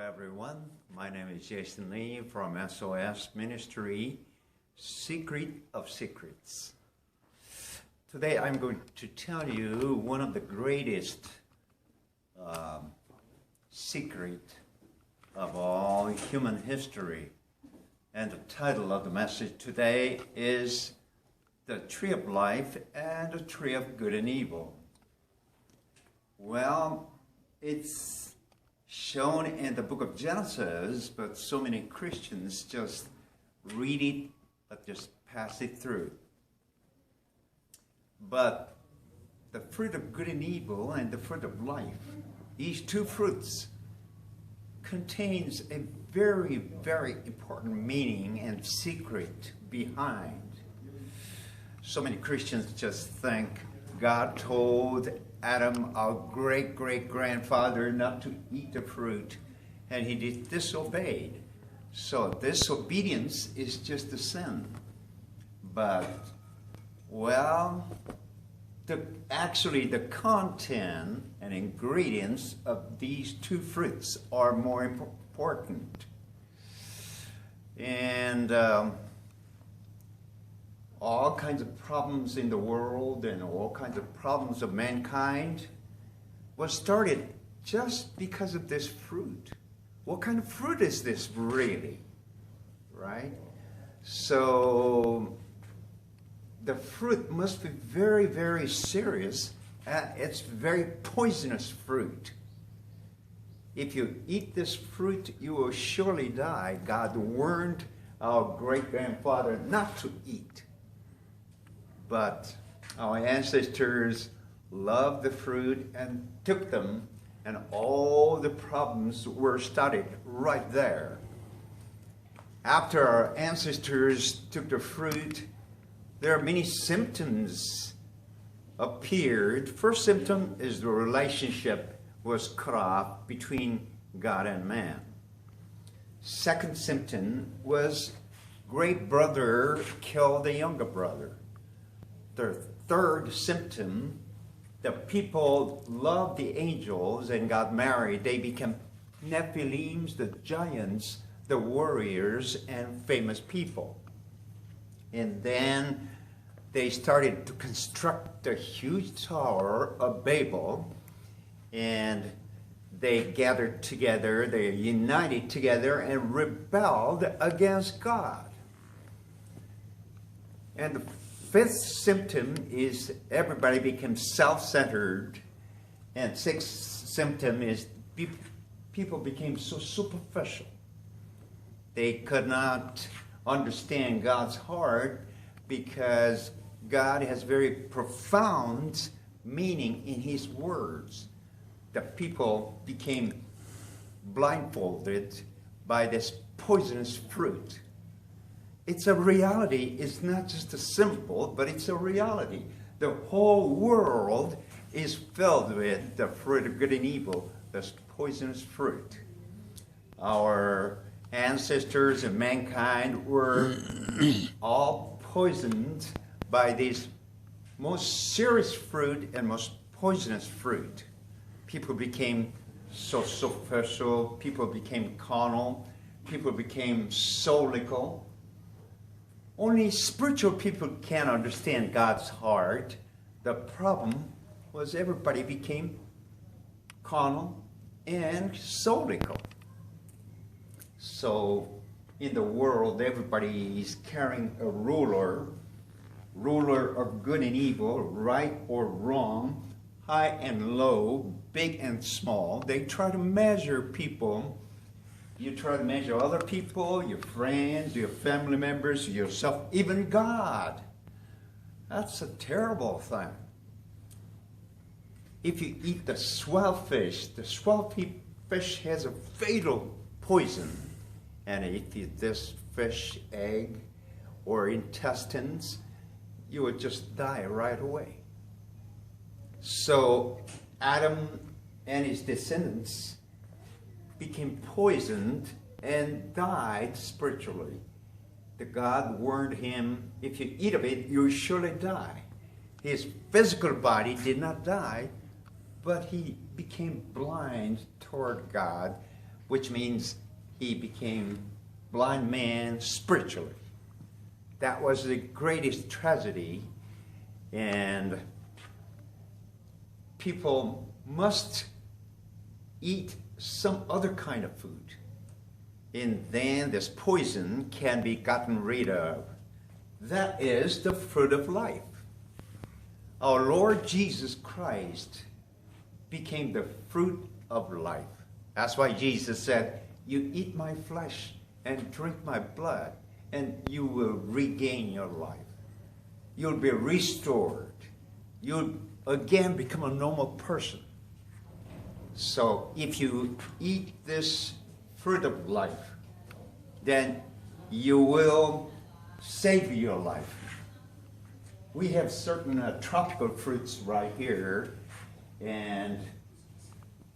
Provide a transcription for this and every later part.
everyone. My name is Jason Lee from SOS Ministry, Secret of Secrets. Today I'm going to tell you one of the greatest secret of all human history. And the title of the message today is The Tree of Life and the Tree of Good and Evil. Well, it's shown in the book of Genesis, but so many Christians just read it, but just pass it through. But the fruit of good and evil and the fruit of life, these two fruits contains a very, very important meaning and secret behind. So many Christians just think God told Adam, our great-great-grandfather, not to eat the fruit, and he disobeyed. So disobedience is just a sin. But, well, actually the content and ingredients of these two fruits are more important. And all kinds of problems in the world and all kinds of problems of mankind was started just because of this fruit. What kind of fruit is this really? Right? So the fruit must be very, very serious. It's very poisonous fruit. If you eat this fruit, you will surely die. God warned our great-grandfather not to eat. But our ancestors loved the fruit and took them, and all the problems were started right there. After our ancestors took the fruit, there are many symptoms appeared. First symptom is the relationship was cut off between God and man. Second symptom was great brother killed the younger brother. The third symptom, the people loved the angels and got married. They became Nephilims, the giants, the warriors, and famous people. And then they started to construct a huge tower of Babel, and they gathered together, they united together and rebelled against God. And the fifth symptom is everybody became self-centered, and sixth symptom is people became so superficial. They could not understand God's heart because God has very profound meaning in His words. The people became blindfolded by this poisonous fruit. It's a reality. It's not just a symbol, but it's a reality. The whole world is filled with the fruit of good and evil, this poisonous fruit. Our ancestors and mankind were all poisoned by this most serious fruit and most poisonous fruit. People became so superficial, people became carnal, people became soulical. Only spiritual people can understand God's heart. The problem was everybody became carnal and soulical. So in the world, everybody is carrying a ruler of good and evil, right or wrong, high and low, big and small. They try to measure people. You try to measure other people, your friends, your family members, yourself, even God. That's a terrible thing. If you eat the swellfish has a fatal poison. And if you eat this fish egg or intestines, you would just die right away. So Adam and his descendants became poisoned and died spiritually. The God warned him, if you eat of it, you will surely die. His physical body did not die, but he became blind toward God which means he became blind man spiritually. That was the greatest tragedy, and people must eat some other kind of food, and then this poison can be gotten rid of. That is the fruit of life. Our Lord Jesus Christ became the fruit of life. That's why Jesus said, "You eat my flesh and drink my blood, and you will regain your life. You'll be restored. You'll again become a normal person." So if you eat this fruit of life, then you will save your life. We have certain tropical fruits right here, and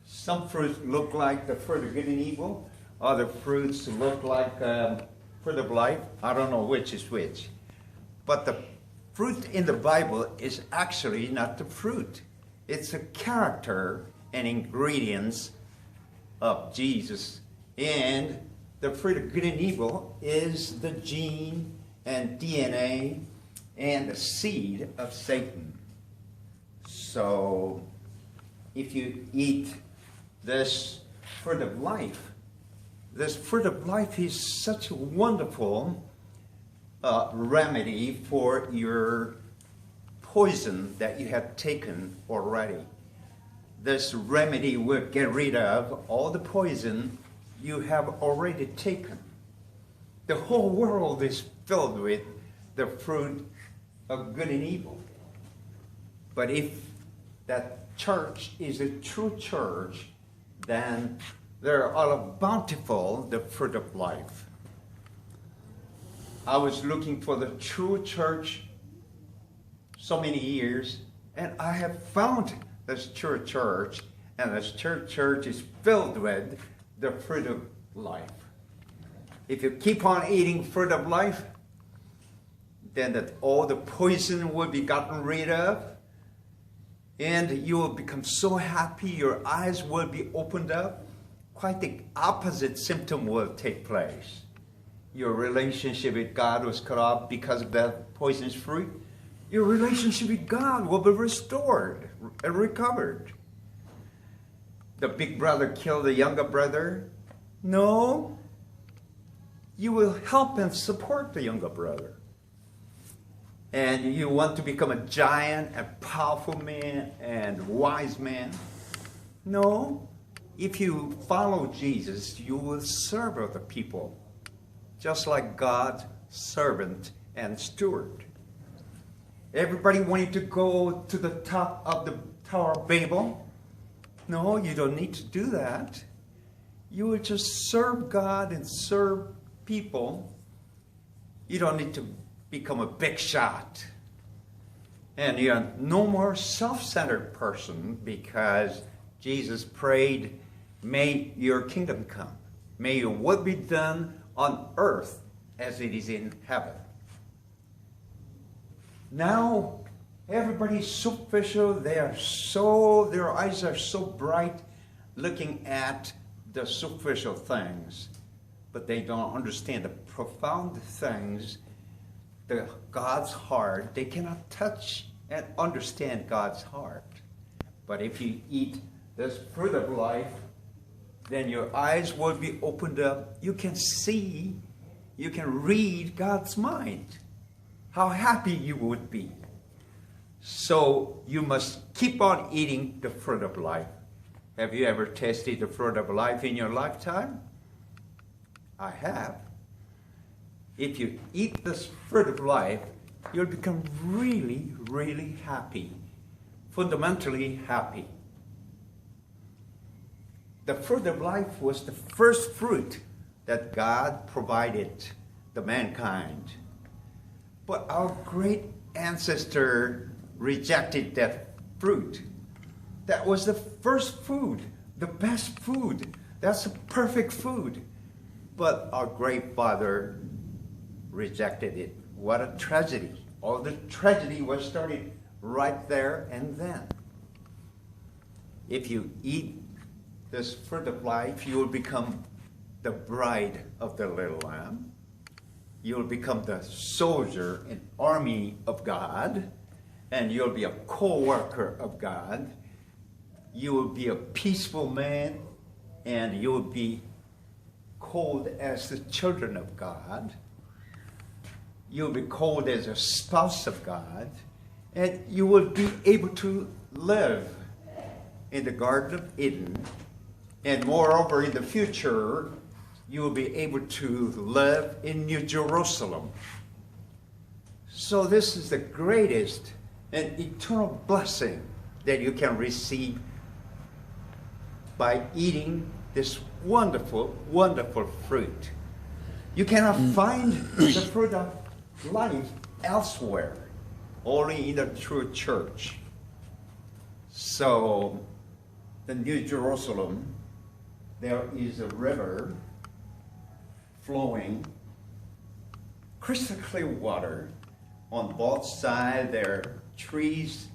some fruits look like the fruit of good and evil. Other fruits look like fruit of life. I don't know which is which. But the fruit in the Bible is actually not the fruit. It's the character and ingredients of Jesus. And the fruit of good and evil is the gene and DNA and the seed of Satan. So if you eat this fruit of life, this fruit of life is such a wonderful remedy for your poison that you have taken already. This remedy will get rid of all the poison you have already taken. The whole world is filled with the fruit of good and evil. But if that church is a true church, then they're all bountiful, the fruit of life. I was looking for the true church so many years, and I have found this true church, and this true church is filled with the fruit of life. If you keep on eating fruit of life, then that all the poison will be gotten rid of, and you will become so happy, your eyes will be opened up. Quite the opposite symptom will take place. Your relationship with God was cut off because of that poisonous fruit. Your relationship with God will be restored and recovered. The big brother killed the younger brother. No, you will help and support the younger brother. And you want to become a giant, a powerful man, and wise man. No, if you follow Jesus, you will serve other people, just like God's servant and steward. Everybody wanted to go to the top of the Tower of Babel. No, you don't need to do that. You will just serve God and serve people. You don't need to become a big shot. And you're no more self-centered person, because Jesus prayed, "May your kingdom come. May your will be done on earth as it is in heaven." Now, everybody's superficial. Their eyes are so bright looking at the superficial things, but they don't understand the profound things, God's heart. They cannot touch and understand God's heart. But if you eat this fruit of life, then your eyes will be opened up. You can see, you can read God's mind. How happy you would be. So you must keep on eating the fruit of life. Have you ever tasted the fruit of life in your lifetime? I have. If you eat this fruit of life, you'll become really, really happy. Fundamentally happy. The fruit of life was the first fruit that God provided to mankind. But our great ancestor rejected that fruit. That was the first food, the best food. That's the perfect food. But our great father rejected it. What a tragedy. All the tragedy was started right there and then. If you eat this fruit of life, you will become the bride of the little lamb. You will become the soldier and army of God, and you'll be a co-worker of God. You will be a peaceful man, and you will be called as the children of God. You'll be called as a spouse of God, and you will be able to live in the Garden of Eden. And moreover, in the future, you will be able to live in New Jerusalem. So this is the greatest and eternal blessing that you can receive by eating this wonderful, wonderful fruit. You cannot find the fruit of life elsewhere, only in the true church. So, the New Jerusalem, there is a river flowing, crystal clear water. On both sides there are trees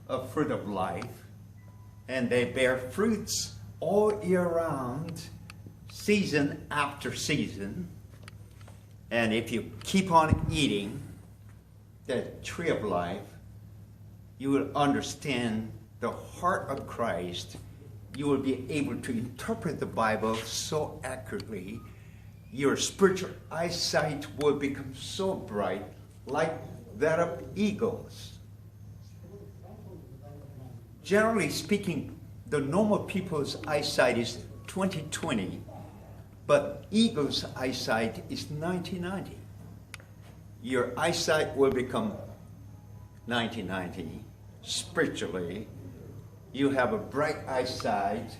of fruit of life, and they bear fruits all year round, season after season. And if you keep on eating the tree of life, you will understand the heart of Christ. You will be able to interpret the Bible so accurately. Your spiritual eyesight will become so bright, like that of eagles. Generally speaking, the normal people's eyesight is 20/20, but eagle's eyesight is 90/90. Your eyesight will become 90/90 spiritually. You have a bright eyesight,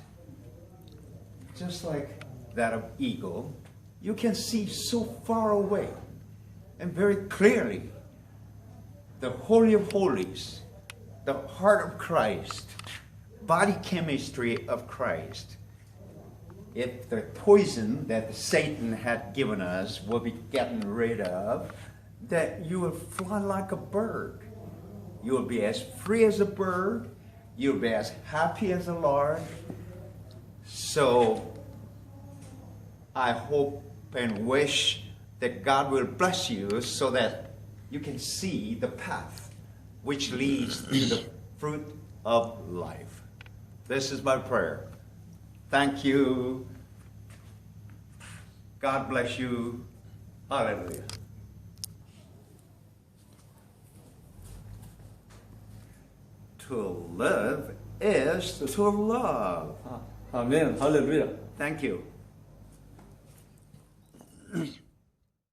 just like that of eagle. You can see so far away and very clearly the Holy of Holies, the heart of Christ, body chemistry of Christ. If the poison that Satan had given us will be gotten rid of, that you will fly like a bird. You will be as free as a bird. You'll be as happy as a lark. So I hope and wish that God will bless you so that you can see the path which leads to the fruit of life. This is my prayer. Thank you. God bless you. Hallelujah. To live is to love. 아멘. 할렐루야. Thank you.